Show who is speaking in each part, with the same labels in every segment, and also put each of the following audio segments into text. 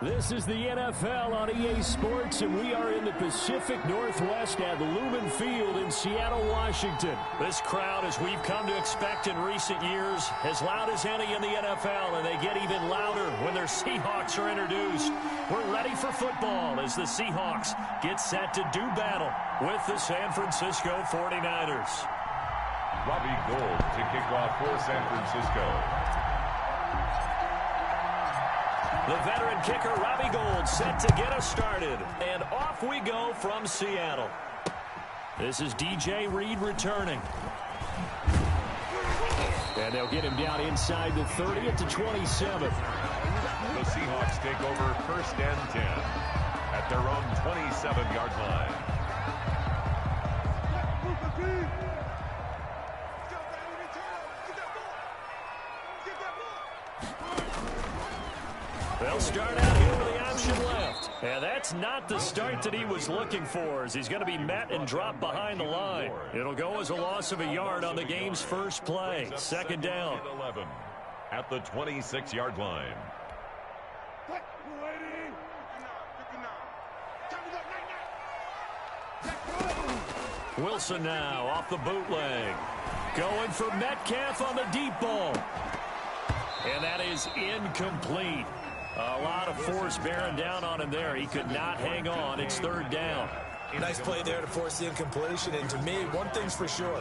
Speaker 1: This is the NFL on EA Sports, and we are in the Pacific Northwest at Lumen Field in Seattle, Washington. This crowd, as we've come to expect in recent years, as loud as any in the NFL, and they get even louder when their Seahawks are introduced. We're ready for football as the Seahawks get set to do battle with the San Francisco 49ers.
Speaker 2: Robbie Gould to kick off for San Francisco.
Speaker 1: The veteran kicker, Robbie Gould, set to get us started. And off we go from Seattle. This is DJ Reed returning. And they'll get him down inside the 30 to 27.
Speaker 2: The Seahawks take over 1st and 10 at their own 27-yard line.
Speaker 1: They'll start out here with the option left. And that's not the start that he was looking for, as he's going to be met and dropped behind the line. It'll go as a loss of a yard on the game's first play. 2nd down.
Speaker 2: 11 at the 26-yard line.
Speaker 1: Wilson now off the bootleg. Going for Metcalf on the deep ball. And that is incomplete. A lot of force bearing down on him there. He could not hang on. It's 3rd down.
Speaker 3: Nice play there to force the incompletion. And to me, one thing's for sure.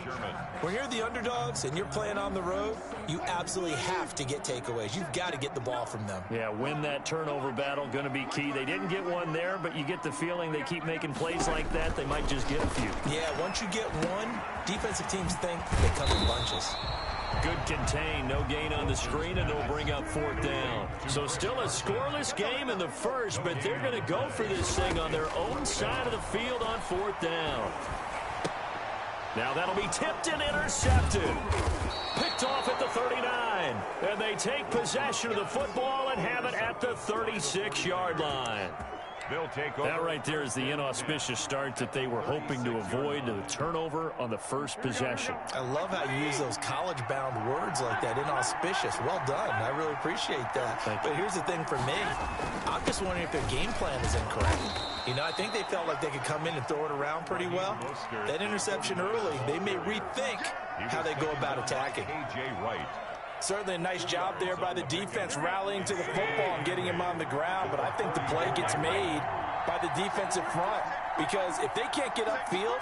Speaker 3: When you're the underdogs and you're playing on the road, you absolutely have to get takeaways. You've got to get the ball from them.
Speaker 1: Yeah, win that turnover battle, going to be key. They didn't get one there, but you get the feeling they keep making plays like that, they might just get a few.
Speaker 3: Yeah, once you get one, defensive teams think they come in bunches.
Speaker 1: Good contain, no gain on the screen, and they'll bring up 4th down. So still a scoreless game in the first, but they're going to go for this thing on their own side of the field on 4th down. Now that'll be tipped and intercepted. Picked off at the 39. And they take possession of the football and have it at the 36-yard line.
Speaker 2: They'll take over.
Speaker 1: That right there is the inauspicious start that they were hoping to avoid, the turnover on the first possession.
Speaker 3: I love how you use those college-bound words like that, inauspicious. Well done. I really appreciate that. But here's the thing for me. I'm just wondering if their game plan is incorrect. You know, I think they felt like they could come in and throw it around pretty well. That interception early, they may rethink how they go about attacking.
Speaker 2: A.J. Wright.
Speaker 3: Certainly a nice job there by the defense rallying to the football and getting him on the ground, but I think the play gets made by the defensive front because if they can't get upfield,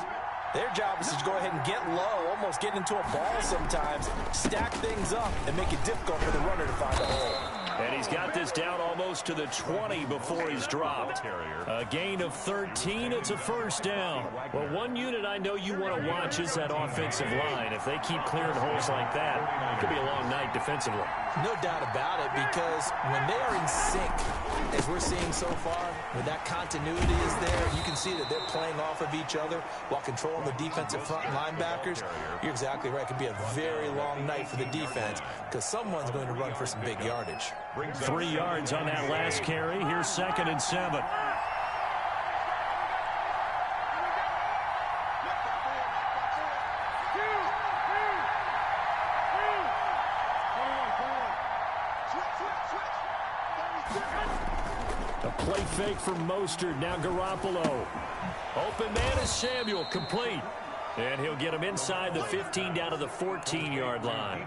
Speaker 3: their job is to go ahead and get low, almost get into a ball sometimes, stack things up, and make it difficult for the runner to find a hole.
Speaker 1: And he's got this down almost to the 20 before he's dropped. A gain of 13. It's a 1st down. Well, one unit I know you want to watch is that offensive line. If they keep clearing holes like that, it could be a long night defensively.
Speaker 3: No doubt about it, because when they are in sync, as we're seeing so far, when that continuity is there, you can see that they're playing off of each other while controlling the defensive front linebackers. You're exactly right. It could be a very long night for the defense because someone's going to run for some big yardage.
Speaker 1: 3 yards on that last carry. Here's 2nd and 7. A play fake for Mostert. Now Garoppolo. Open man is Samuel. Complete. And he'll get him inside the 15 down to the 14-yard line.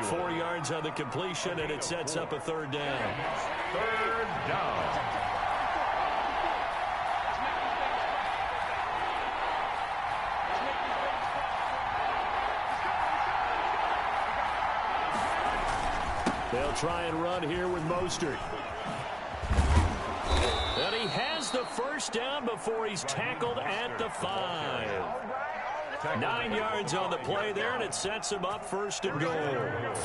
Speaker 1: 4 yards on the completion, and it sets up a 3rd down.
Speaker 2: 3rd down.
Speaker 1: They'll try and run here with Mostert. And he has the 1st down before he's tackled at the 5. 9 yards on the play there, and it sets him up 1st and goal.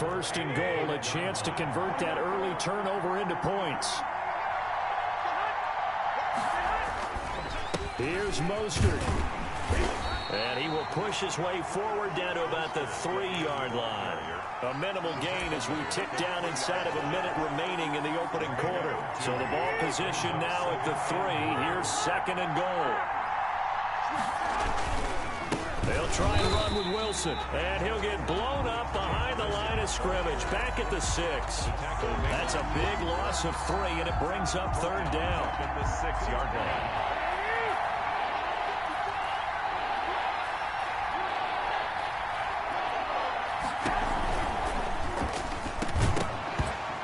Speaker 1: 1st and goal, a chance to convert that early turnover into points. Here's Mostert. And he will push his way forward down to about the 3-yard line. A minimal gain as we tick down inside of a minute remaining in the opening quarter. So the ball position now at the 3. Here's 2nd and goal. They'll try and run with Wilson. And he'll get blown up behind the line of scrimmage. Back at the 6. That's a big loss of 3, and it brings up 3rd down.
Speaker 2: At the 6-yard line.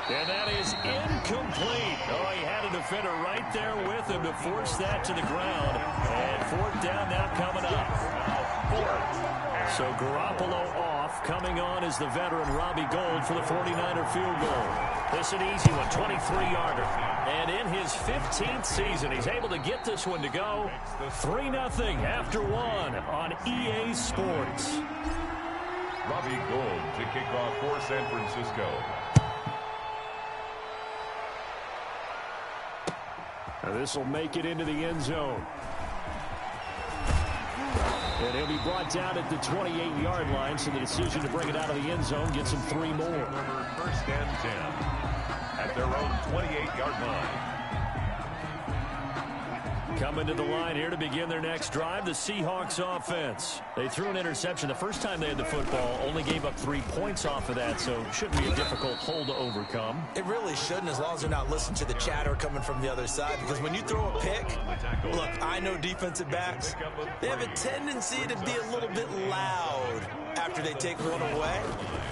Speaker 1: And that is incomplete. Oh, he had a defender right there with him to force that to the ground. And 4th down now coming up. So Garoppolo off. Coming on is the veteran Robbie Gould for the 49er field goal. This is an easy one, 23-yarder. And in his 15th season, he's able to get this one to go. 3-0 after 1 on EA Sports.
Speaker 2: Robbie Gould to kick off for San Francisco.
Speaker 1: Now this will make it into the end zone. And he'll be brought down at the 28-yard line, so the decision to bring it out of the end zone gets him 3 more.
Speaker 2: 1st and 10 at their own 28-yard line.
Speaker 1: Coming to the line here to begin their next drive, the Seahawks offense. They threw an interception the first time they had the football, only gave up 3 points off of that, so it shouldn't be a difficult hole to overcome.
Speaker 3: It really shouldn't, as long as they're not listening to the chatter coming from the other side, because when you throw a pick, look, I know defensive backs, they have a tendency to be a little bit loud after they take one away,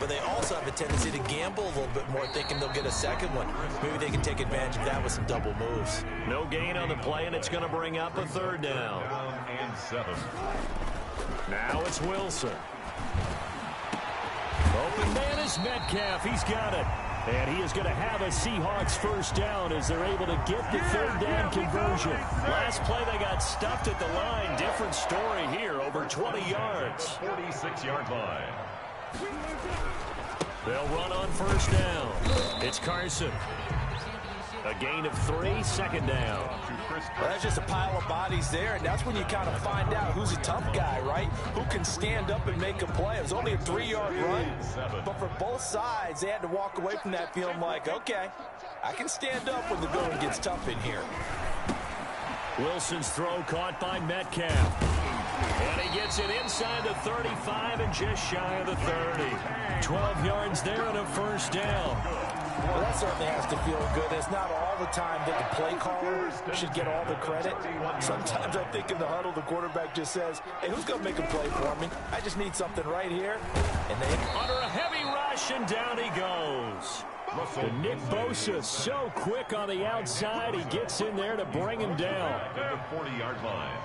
Speaker 3: but they also have a tendency to gamble a little bit more, thinking they'll get a second one. Maybe they can take advantage of that with some double moves.
Speaker 1: No gain on the play, and it's going to bring up a 3rd down.
Speaker 2: And 7.
Speaker 1: Now it's Wilson. Open man is Metcalf. He's got it. And he is going to have a Seahawks 1st down as they're able to get the 3rd down conversion. Last play they got stuffed at the line. Different story here, over 20 yards.
Speaker 2: 46-yard line.
Speaker 1: They'll run on 1st down. It's Carson. A gain of 3, 2nd down.
Speaker 3: Well, that's just a pile of bodies there, and that's when you kind of find out who's a tough guy, right? Who can stand up and make a play. It was only a 3-yard run, but for both sides, they had to walk away from that feeling like, okay, I can stand up when the going gets tough in here.
Speaker 1: Wilson's throw caught by Metcalf. And he gets it inside the 35 and just shy of the 30. 12 yards there and a 1st down.
Speaker 3: Well, that certainly has to feel good. It's not all the time that the play caller should get all the credit. Sometimes I think in the huddle, the quarterback just says, hey, who's going to make a play for me? I just need something right here. And they
Speaker 1: under a heavy rush, and down he goes. And Nick Bosa so quick on the outside. He gets in there to bring him down.
Speaker 2: At the 40-yard line.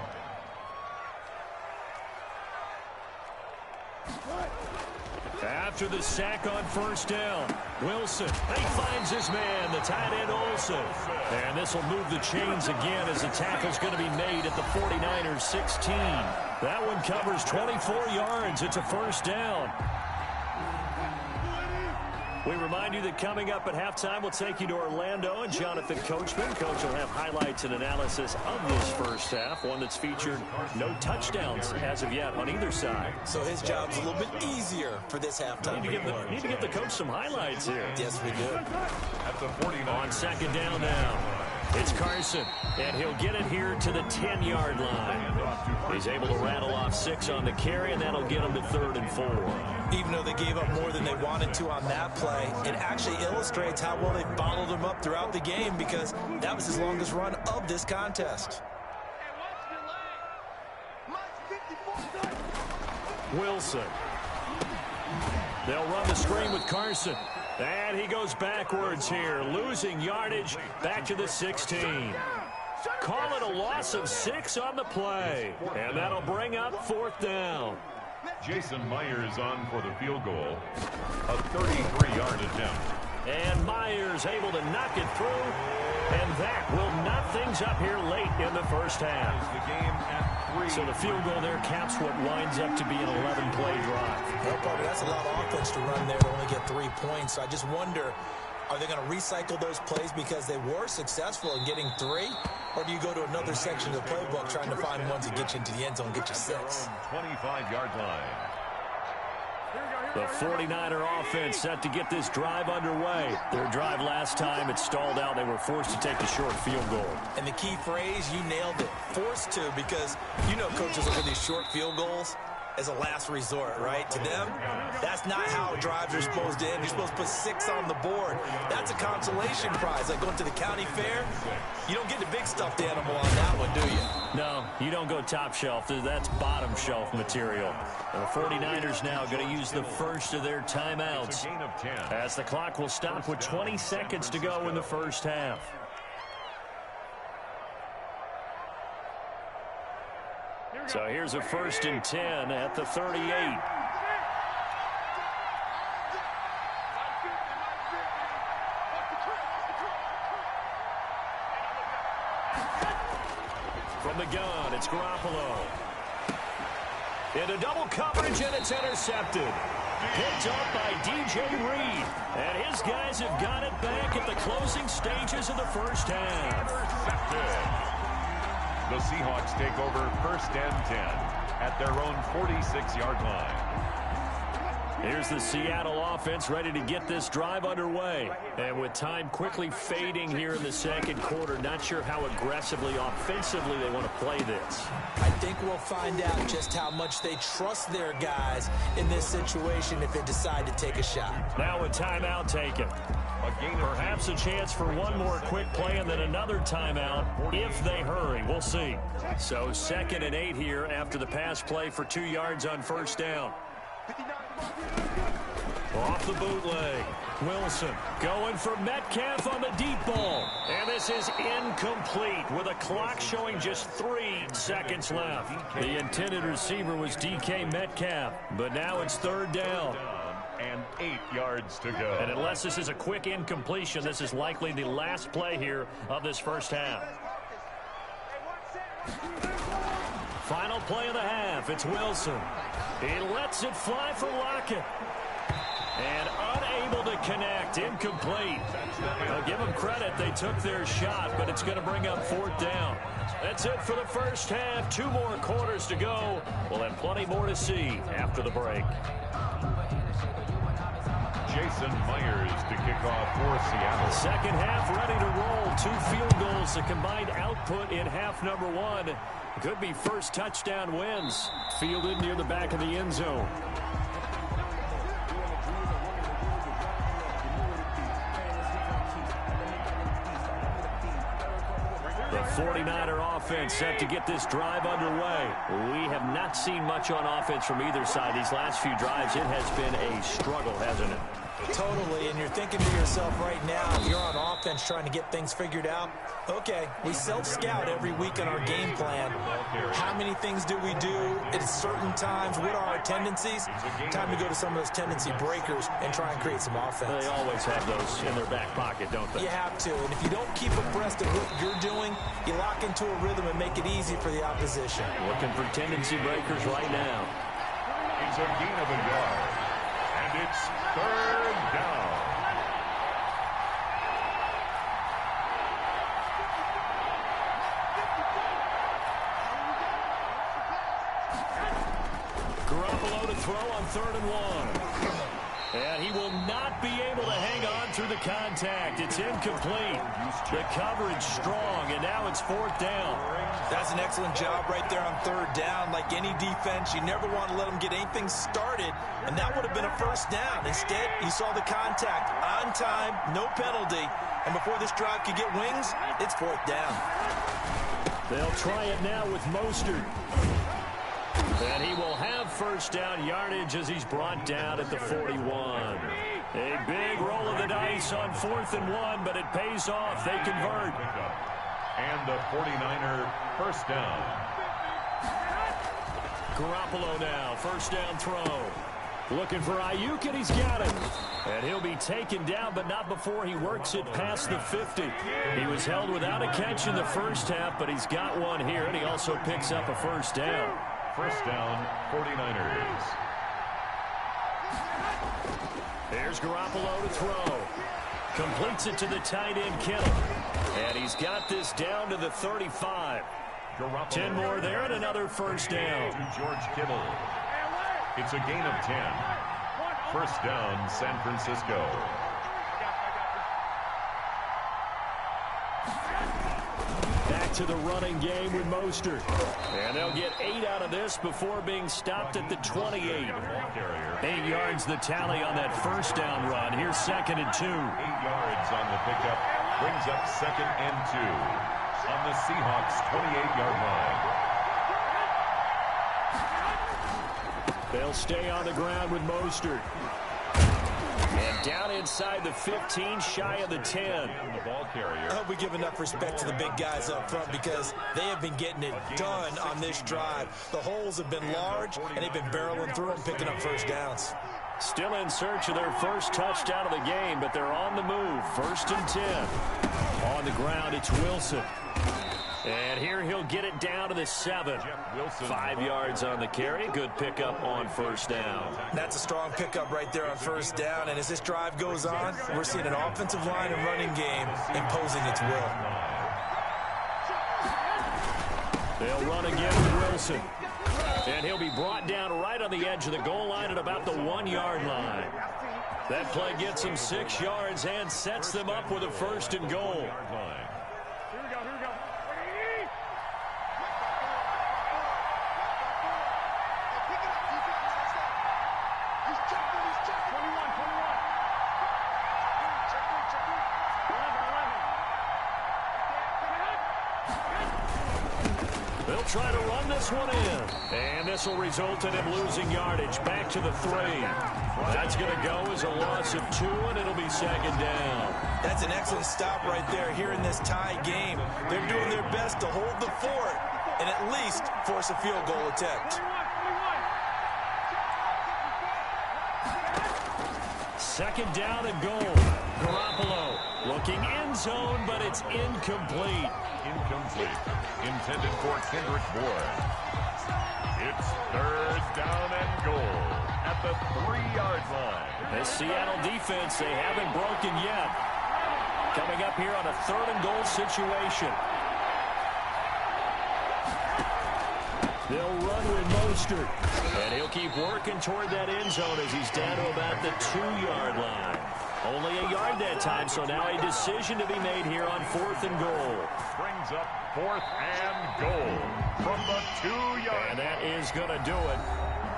Speaker 1: After the sack on 1st down, Wilson, he finds his man, the tight end Olsen. And this will move the chains again as the tackle's going to be made at the 49ers 16. That one covers 24 yards. It's a 1st down. We remind you that coming up at halftime, we'll take you to Orlando and Jonathan Coachman. Coach will have highlights and analysis of this 1st half, one that's featured no touchdowns as of yet on either side.
Speaker 3: So his job's a little bit easier for this halftime.
Speaker 1: Need to give the coach some highlights here.
Speaker 3: Yes, we do.
Speaker 2: At the 49.
Speaker 1: On 2nd down now. It's Carson, and he'll get it here to the 10-yard line. He's able to rattle off 6 on the carry, and that'll get him to 3rd and 4.
Speaker 3: Even though they gave up more than they wanted to on that play, it actually illustrates how well they followed him up throughout the game, because that was his longest run of this contest.
Speaker 1: Wilson. They'll run the screen with Carson. And he goes backwards here, losing yardage back to the 16. Call it a loss of 6 on the play. And that'll bring up 4th down.
Speaker 2: Jason Myers on for the field goal. A 33-yard attempt.
Speaker 1: And Myers able to knock it through. And that will knock things up here late in the 1st half.
Speaker 2: The game at 3.
Speaker 1: So the field goal there caps what winds up to be an 11-play drive.
Speaker 3: No problem. That's a lot of offense to run there to only get 3 points. So I just wonder, are they going to recycle those plays because they were successful in getting 3? Or do you go to another section of the playbook trying to find ones that get you into the end zone, get you 6?
Speaker 2: 25-yard line.
Speaker 1: The 49er offense set to get this drive underway. Their drive last time, it stalled out. They were forced to take the short field goal.
Speaker 3: And the key phrase, you nailed it, forced to, because you know coaches look at these short field goals, as a last resort, right? To them, that's not how drives are supposed to end. You're supposed to put 6 on the board. That's a consolation prize. Like going to the county fair, you don't get the big stuffed animal on that one, do you?
Speaker 1: No, you don't go top shelf. That's bottom shelf material. The 49ers now going to use the first of their timeouts, as the clock will stop with 20 seconds to go in the first half. So here's a 1st and 10 at the 38. From the gun, it's Garoppolo. Into double coverage, and it's intercepted. Picked up by DJ Reed. And his guys have got it back at the closing stages of the first half.
Speaker 2: The Seahawks take over 1st and 10 at their own 46-yard line.
Speaker 1: Here's the Seattle offense ready to get this drive underway. And with time quickly fading here in the second quarter, not sure how aggressively, offensively they want to play this.
Speaker 3: I think we'll find out just how much they trust their guys in this situation if they decide to take a shot.
Speaker 1: Now a timeout taken. Perhaps a chance for one more quick play and then another timeout if they hurry. We'll see. So 2nd and 8 here after the pass play for 2 yards on 1st down. Off the bootleg. Wilson going for Metcalf on the deep ball. And this is incomplete with a clock showing just 3 seconds left. The intended receiver was DK Metcalf, but now it's 3rd down.
Speaker 2: And 8 yards to go.
Speaker 1: And unless this is a quick incompletion, this is likely the last play here of this first half. Final play of the half. It's Wilson. He lets it fly for Lockett. And unable to connect. Incomplete. I'll give them credit. They took their shot, but it's going to bring up 4th down. That's it for the first half. 2 more quarters to go. We'll have plenty more to see after the break.
Speaker 2: Jason Myers to kick off for Seattle.
Speaker 1: Second half ready to roll. 2 field goals, the combined output in half number 1. Could be first touchdown wins. Fielded near the back of the end zone. The 49er offense set to get this drive underway. We have not seen much on offense from either side. These last few drives, it has been a struggle, hasn't it?
Speaker 3: Totally, and you're thinking to yourself right now, you're on offense trying to get things figured out. Okay, we self-scout every week on our game plan. How many things do we do at certain times? What are our tendencies? Time to go to some of those tendency breakers and try and create some offense.
Speaker 1: They always have those in their back pocket, don't they?
Speaker 3: You have to, and if you don't keep abreast of what you're doing, you lock into a rhythm and make it easy for the opposition.
Speaker 1: Looking for tendency breakers right now.
Speaker 2: It's a gain of a yard, and it's 3rd down.
Speaker 1: Garoppolo to throw on 3rd and 1. And he will not be able to hang on through the contact. It's incomplete. The coverage strong, and now it's 4th down.
Speaker 3: That's an excellent job right there on 3rd down. Like any defense, you never want to let them get anything started, and that would have been a 1st down. Instead, you saw the contact on time, no penalty, and before this drive could get wings, it's 4th down.
Speaker 1: They'll try it now with Mostert. And he will have 1st down yardage as he's brought down at the 41. A big roll of the dice on 4th and 1, but it pays off. They convert.
Speaker 2: And the 49er 1st down.
Speaker 1: Garoppolo now, 1st down throw. Looking for Ayuk, and he's got it. And he'll be taken down, but not before he works it past the 50. He was held without a catch in the first half, but he's got one here, and he also picks up a 1st down.
Speaker 2: 1st down, 49ers.
Speaker 1: There's Garoppolo to throw. Completes it to the tight end, Kittle. And he's got this down to the 35.
Speaker 2: Garoppolo.
Speaker 1: 10 more there and another 1st down.
Speaker 2: To George Kittle. It's a gain of 10. 1st down, San Francisco.
Speaker 1: Back to the running game with Mostert. And they'll get 8 out of this before being stopped at the 28. 8 yards the tally on that first down run. Here's 2nd and 2.
Speaker 2: 8 yards on the pickup. Brings up 2nd and 2 on the Seahawks 28-yard line.
Speaker 1: They'll stay on the ground with Mostert. And down inside the 15, shy of the 10.
Speaker 2: The ball carrier.
Speaker 3: I hope we give enough respect to the big guys up front because they have been getting it done on this drive. The holes have been large, and they've been barreling through them, picking up first downs.
Speaker 1: Still in search of their first touchdown of the game, but they're on the move. 1st and 10. On the ground, it's Wilson. And here he'll get it down to the 7. 5 yards on the carry. Good pickup on first down.
Speaker 3: That's a strong pickup right there on first down. And as this drive goes on, we're seeing an offensive line and running game imposing its will.
Speaker 1: They'll run again with Wilson. And he'll be brought down right on the edge of the goal line at about the 1-yard line. That play gets him 6 yards and sets them up with a 1st and goal. They'll try to run this one in. And this will result in him losing yardage back to the 3. That's going to go as a loss of 2, and it'll be 2nd down.
Speaker 3: That's an excellent stop right there here in this tie game. They're doing their best to hold the fort and at least force a field goal attempt.
Speaker 1: 2nd down and goal. Garoppolo looking end zone, but it's incomplete.
Speaker 2: Incomplete. Intended for Kendrick Bourne. It's 3rd down and goal at the 3-yard line.
Speaker 1: This Seattle defense, they haven't broken yet. Coming up here on a 3rd and goal situation. They'll run with Mostert. And he'll keep working toward that end zone as he's down to about the 2-yard line. Only a yard that time, so now a decision to be made here on 4th and goal.
Speaker 2: Brings up 4th and goal from the 2-yard.
Speaker 1: And that is going to do it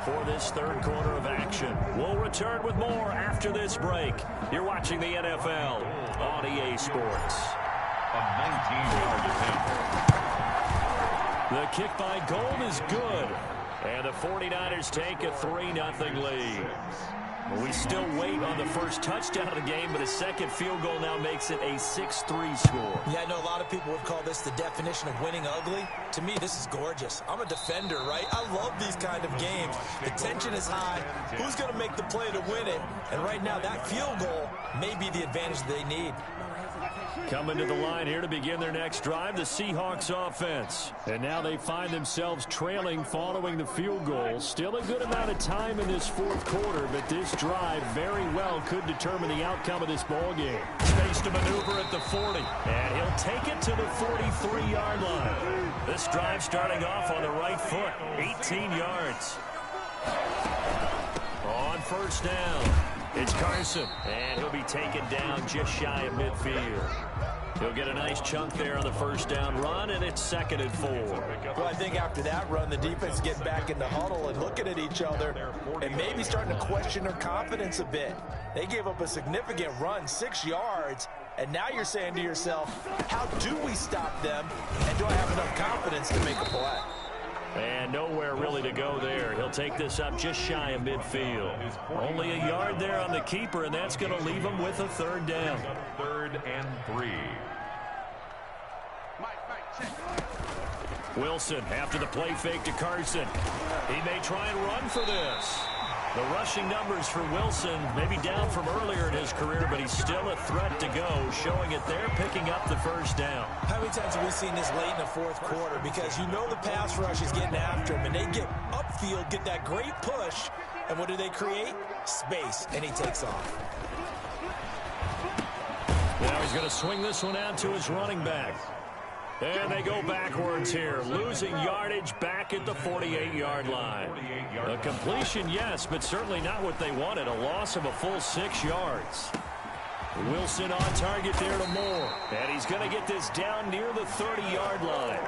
Speaker 1: for this 3rd quarter of action. We'll return with more after this break. You're watching the NFL on EA Sports.
Speaker 2: A 19-yard attempt.
Speaker 1: The kick by Gold is good. And the 49ers take a 3-0 lead. We still wait on the first touchdown of the game, but a 2nd field goal now makes it a 6-3 score.
Speaker 3: Yeah, I know a lot of people would call this the definition of winning ugly. To me, this is gorgeous. I'm a defender, right? I love these kind of games. The tension is high. Who's going to make the play to win it? And right now, that field goal may be the advantage they need.
Speaker 1: Coming to the line here to begin their next drive, the Seahawks offense. And now they find themselves trailing following the field goal. Still a good amount of time in this 4th quarter, but this drive very well could determine the outcome of this ball game. Space to maneuver at the 40, and he'll take it to the 43-yard line. This drive starting off on the right foot, 18 yards. On first down, it's Carson, and he'll be taken down just shy of midfield. He'll get a nice chunk there on the first down run, and it's 2nd and 4.
Speaker 3: Well, I think after that run, the defense get back in the huddle and looking at each other and maybe starting to question their confidence a bit. They gave up a significant run, 6 yards, and now you're saying to yourself, how do we stop them, and do I have enough confidence to make a play?
Speaker 1: And nowhere really to go there. He'll take this up just shy of midfield. Only a yard there on the keeper, and that's going to leave him with a 3rd down.
Speaker 2: 3rd and 3.
Speaker 1: Wilson after the play fake to Carson. He may try and run for this. The rushing numbers for Wilson maybe down from earlier in his career, but he's still a threat to go, showing it there, picking up the 1st down.
Speaker 3: How many times have we seen this late in the 4th quarter? Because you know the pass rush is getting after him, and they get upfield, get that great push, and what do they create? Space, and he takes off.
Speaker 1: Now he's going to swing this one out to his running back. And they go backwards here, losing yardage back at the 48-yard line. A completion, yes, but certainly not what they wanted. A loss of a full 6 yards. Wilson on target there to Moore. And he's going to get this down near the 30-yard line.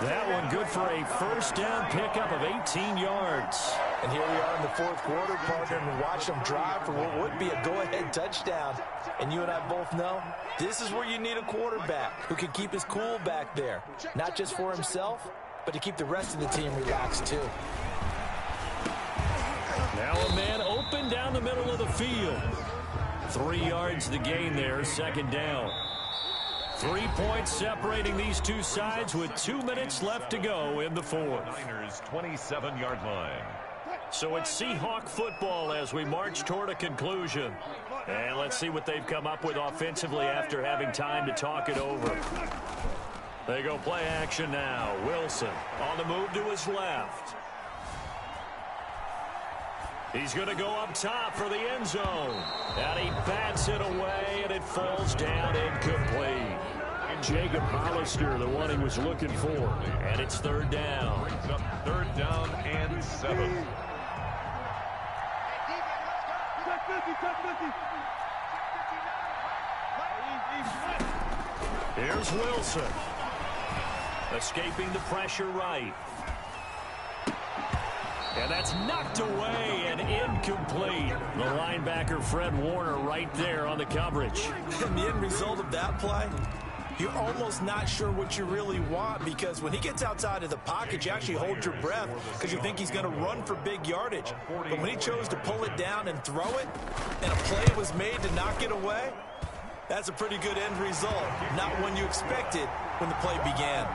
Speaker 1: That one good for a first down pickup of 18 yards.
Speaker 3: And here we are in the fourth quarter, partner, and watch them drive for what would be a go-ahead touchdown. And you and I both know this is where you need a quarterback who can keep his cool back there. Not just for himself, but to keep the rest of the team relaxed too.
Speaker 1: Now a man open down the middle of the field. 3 yards the gain there, second down. 3 points separating these two sides with 2 minutes left to go in the fourth.
Speaker 2: Niners 27-yard line.
Speaker 1: So it's Seahawk football as we march toward a conclusion. And let's see what they've come up with offensively after having time to talk it over. They go play action now. Wilson on the move to his left. He's going to go up top for the end zone. And he bats it away, and it falls down incomplete. Jacob Hollister, the one he was looking for. And it's third down.
Speaker 2: Brings up third down and 7.
Speaker 1: Here's Wilson. Escaping the pressure right. And that's knocked away and incomplete. The linebacker, Fred Warner, right there on the coverage.
Speaker 3: And the end result of that play, you're almost not sure what you really want, because when he gets outside of the pocket, you actually hold your breath because you think he's going to run for big yardage. But when he chose to pull it down and throw it, and a play was made to knock it away, that's a pretty good end result. Not one you expected when the play began.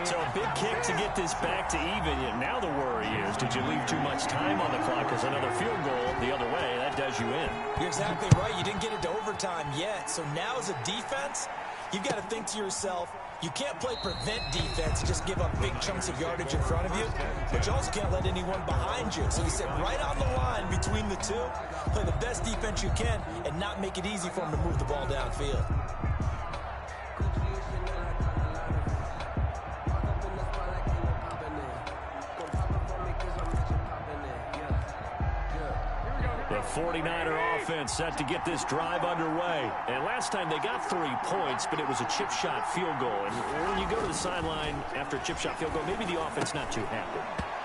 Speaker 1: So a big kick to get this back to even. Now the worry is, did you leave too much time on the clock? Because another field goal the other way, that does you in.
Speaker 3: You're exactly right. You didn't get it to overtime yet. So now as a defense, you've got to think to yourself, you can't play prevent defense and just give up big chunks of yardage in front of you, but you also can't let anyone behind you. So you sit right on the line between the two, play the best defense you can, and not make it easy for them to move the ball downfield.
Speaker 1: The 49er offense set to get this drive underway. And last time they got 3 points, but it was a chip shot field goal. And when you go to the sideline after a chip shot field goal, maybe the offense not too happy.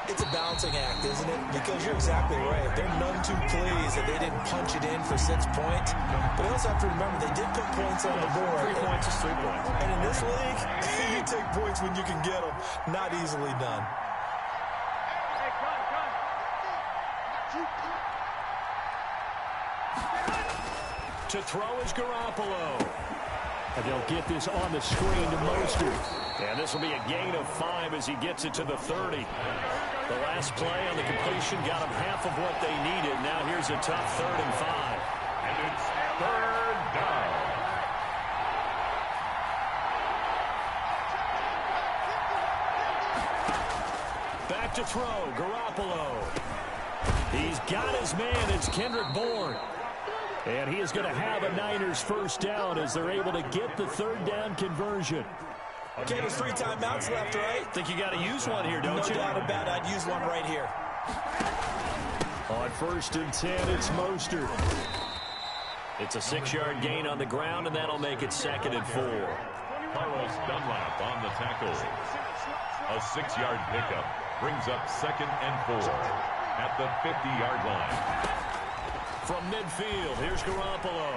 Speaker 3: It's a balancing act, isn't it? Because you're exactly right. They're none too pleased that they didn't punch it in for 6 points. But you also have to remember they did put points on the board.
Speaker 1: 3 points is 3 points.
Speaker 3: And in this league, you take points when you can get them. Not easily done.
Speaker 1: To throw is Garoppolo. And they'll get this on the screen to Mostert. And this will be a gain of 5 as he gets it to the 30. The last play on the completion got him half of what they needed. Now here's a tough 3rd and 5.
Speaker 2: And it's third down.
Speaker 1: Back to throw, Garoppolo. He's got his man. It's Kendrick Bourne. And he is going to have a Niners first down as they're able to get the 3rd down conversion.
Speaker 3: Okay, there's 3 timeouts left, right?
Speaker 1: Think you got to use one here, don't you?
Speaker 3: No doubt about it. I'd use one right here.
Speaker 1: On 1st and 10, it's Mostert. It's a 6-yard gain on the ground, and that'll make it 2nd and 4.
Speaker 2: Carlos Dunlap on the tackle. A 6-yard pickup brings up 2nd and 4 at the 50-yard line.
Speaker 1: From midfield, here's Garoppolo.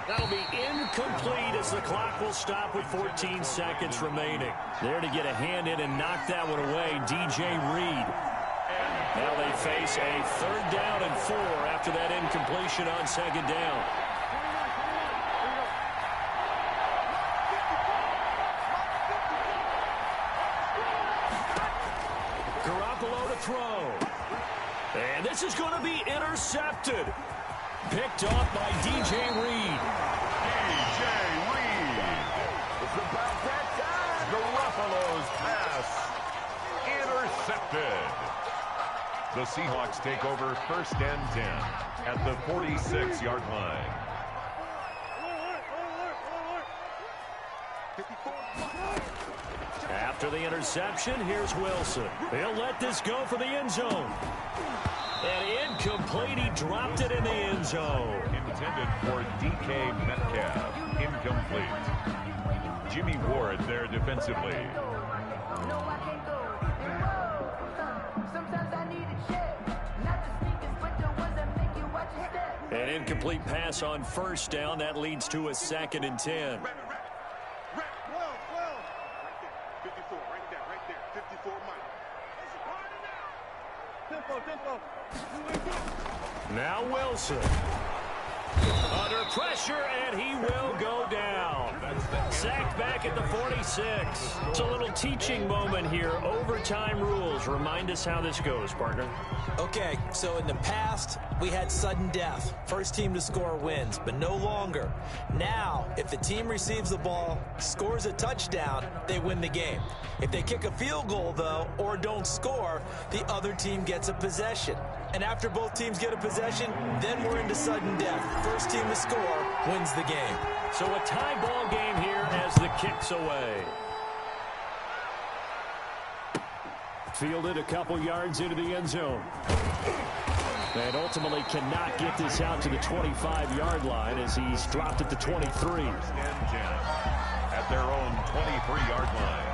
Speaker 1: That'll be incomplete as the clock will stop with 14 seconds remaining. There to get a hand in and knock that one away, DJ Reed. Now they face a 3rd down and 4 after that incompletion on 2nd down. Garoppolo to throw. And this is going to be intercepted. Picked off by DJ Reed.
Speaker 2: DJ Reed. It's about that time. Garoppolo's pass intercepted. The Seahawks take over 1st and 10 at the 46-yard line.
Speaker 1: After the interception, here's Wilson. He'll let this go for the end zone. And incomplete, he dropped it in the end zone.
Speaker 2: intended for D.K. Metcalf. Incomplete. Jimmy Ward there defensively.
Speaker 1: An incomplete pass on first down. That leads to a 2nd and 10. Now Wilson. Under pressure, and he will go down. Sacked back at the 46. It's a little teaching moment here. Overtime rules. Remind us how this goes, partner.
Speaker 3: Okay, so in the past, we had sudden death. First team to score wins, but no longer. Now, if the team receives the ball, scores a touchdown, they win the game. If they kick a field goal, though, or don't score, the other team gets a possession. And after both teams get a possession, then we're into sudden death. First team to score wins the game.
Speaker 1: So a tie ball game here as the kick's away. Fielded a couple yards into the end zone. And ultimately cannot get this out to the 25-yard line as he's dropped at the 23.
Speaker 2: At their own 23-yard line.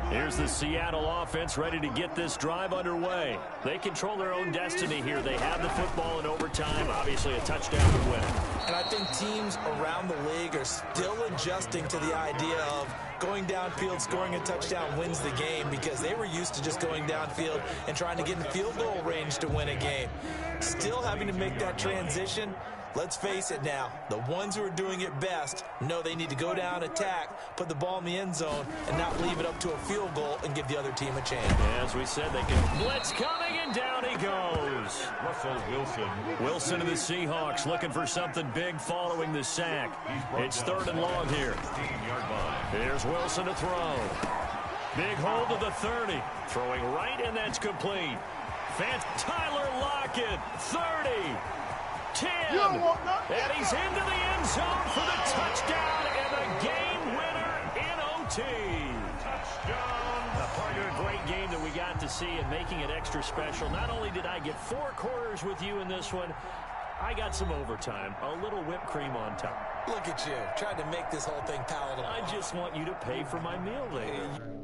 Speaker 1: Here's the Seattle offense ready to get this drive underway. They control their own destiny here. They have the football in overtime. Obviously, a touchdown would win.
Speaker 3: And I think teams around the league are still adjusting to the idea of going downfield, scoring a touchdown wins the game, because they were used to just going downfield and trying to get in field goal range to win a game. Still having to make that transition. Let's face it now, the ones who are doing it best know they need to go down, attack, put the ball in the end zone, and not leave it up to a field goal and give the other team a chance.
Speaker 1: As we said, they can blitz coming, and down he goes.
Speaker 2: Russell Wilson.
Speaker 1: Wilson of the Seahawks looking for something big following the sack. It's 3rd and long here. Here's Wilson to throw. Big hold to the 30. Throwing right, and that's complete. Tyler Lockett, 30. 10, and he's into the end zone for the touchdown and the game winner in OT. Touchdown. A great game that we got to see and making it extra special. Not only did I get 4 quarters with you in this one, I got some overtime, a little whipped cream on top.
Speaker 3: Look at you, trying to make this whole thing palatable.
Speaker 1: I just want you to pay for my meal later.